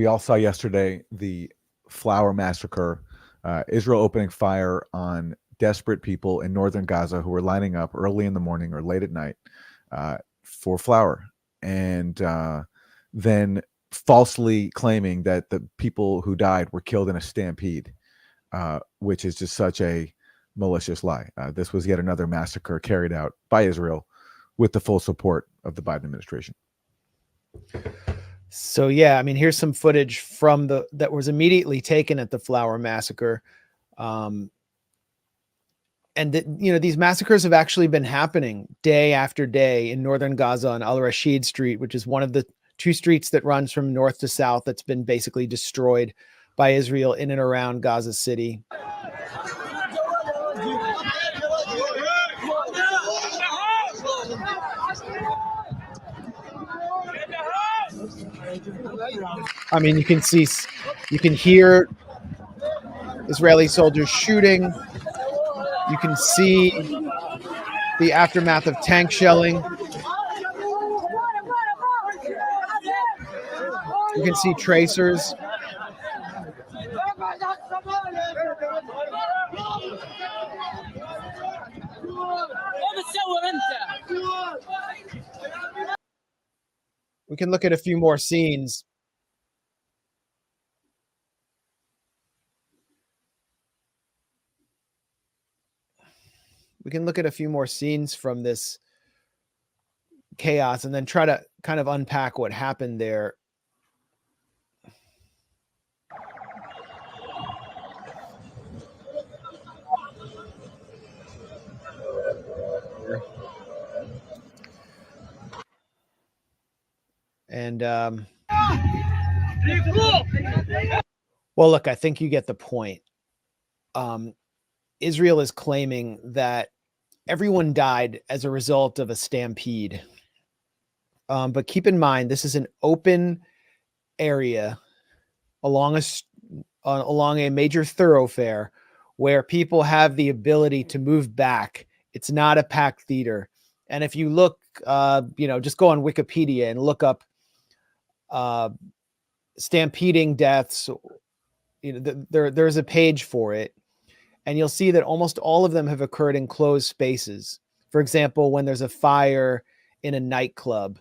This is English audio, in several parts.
all saw yesterday the flower massacre, Israel opening fire on desperate people in northern Gaza who were lining up early in the morning or late at night for flour, and then falsely claiming that the people who died were killed in a stampede, which is just such a malicious lie. This was yet another massacre carried out by Israel with the full support of the Biden administration. So yeah, I mean, here's some footage from that was immediately taken at the flower massacre. And these massacres have actually been happening day after day in northern Gaza on Al Rashid Street, which is one of the two streets that runs from north to south that's been basically destroyed by Israel in and around Gaza City. I mean, you can hear Israeli soldiers shooting. You can see the aftermath of tank shelling. You can see tracers. We can look at a few more scenes. We can look at a few more scenes from this chaos and then try to kind of unpack what happened there. And well, look, I think you get the point. Israel is claiming that everyone died as a result of a stampede. But keep in mind, this is an open area along a major thoroughfare where people have the ability to move back. It's not a packed theater. And if you look, just go on Wikipedia and look up stampeding deaths. There's a page for it. And you'll see that almost all of them have occurred in closed spaces. For example, when there's a fire in a nightclub,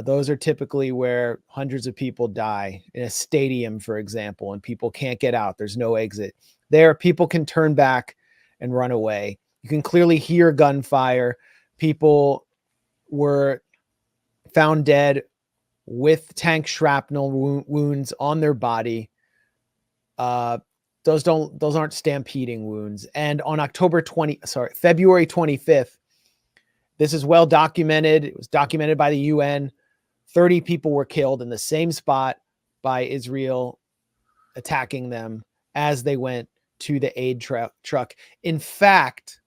those are typically where hundreds of people die. In a stadium, for example, and people can't get out. There's no exit. There, people can turn back and run away. You can clearly hear gunfire. People were found dead with tank shrapnel wounds on their body. Those aren't stampeding wounds. And on February 25th, this is well documented. It was documented by the UN. 30 people were killed in the same spot by Israel attacking them as they went to the aid truck. In fact,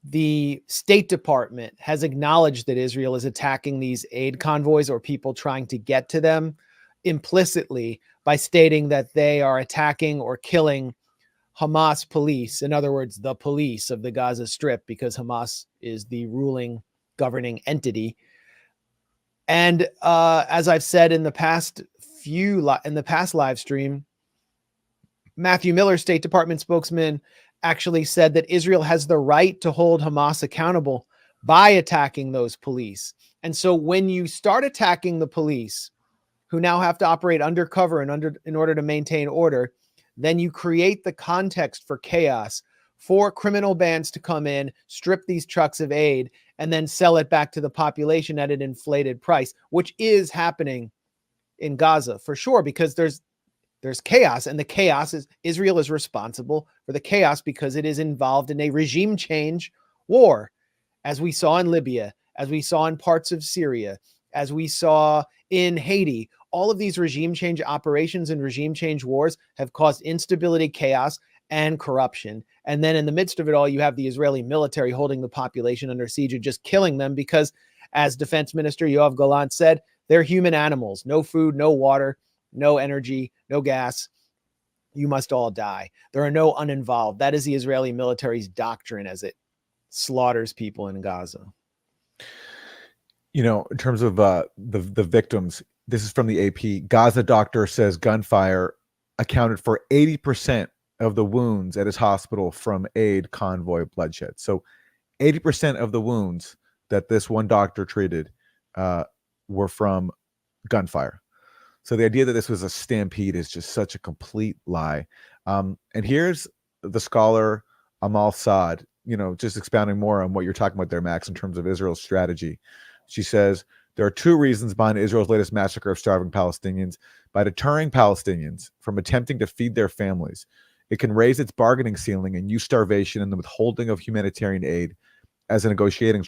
the State Department has acknowledged that Israel is attacking these aid convoys or people trying to get to them implicitly by stating that they are attacking or killing Hamas police. In other words, the police of the Gaza Strip, because Hamas is the ruling governing entity. And as I've said in the past live stream, Matthew Miller, State Department spokesman, actually said that Israel has the right to hold Hamas accountable by attacking those police. And so when you start attacking the police, who now have to operate undercover and in order to maintain order, then you create the context for chaos, for criminal bands to come in, strip these trucks of aid, and then sell it back to the population at an inflated price, which is happening in Gaza for sure, because there's chaos, and the chaos is Israel is responsible for the chaos because it is involved in a regime change war, as we saw in Libya, as we saw in parts of Syria, as we saw in Haiti. All of these regime change operations and regime change wars have caused instability, chaos, and corruption. And then in the midst of it all, you have the Israeli military holding the population under siege and just killing them because, as Defense Minister Yoav Gallant said, they're human animals. No food, no water, no energy, no gas. You must all die. There are no uninvolved. That is the Israeli military's doctrine as it slaughters people in Gaza. In terms of the victims, This is from the AP. Gaza doctor says gunfire accounted for 80% of the wounds at his hospital from aid convoy bloodshed. So 80% of the wounds that this one doctor treated were from gunfire. So the idea that this was a stampede is just such a complete lie. And here's the scholar Amal Saad, just expounding more on what you're talking about there, Max, in terms of Israel's strategy. She says, there are two reasons behind Israel's latest massacre of starving Palestinians. By deterring Palestinians from attempting to feed their families, it can raise its bargaining ceiling and use starvation and the withholding of humanitarian aid as a negotiating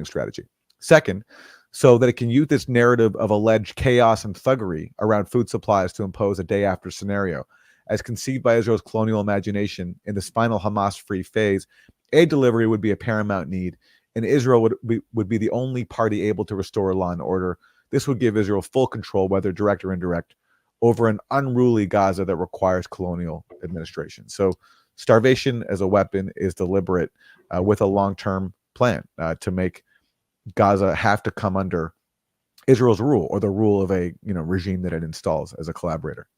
strategy. Second, so that it can use this narrative of alleged chaos and thuggery around food supplies to impose a day after scenario. As conceived by Israel's colonial imagination, in this final Hamas-free phase, aid delivery would be a paramount need, and Israel would be the only party able to restore law and order. This would give Israel full control, whether direct or indirect, over an unruly Gaza that requires colonial administration. So starvation as a weapon is deliberate with a long-term plan to make Gaza have to come under Israel's rule or the rule of a regime that it installs as a collaborator.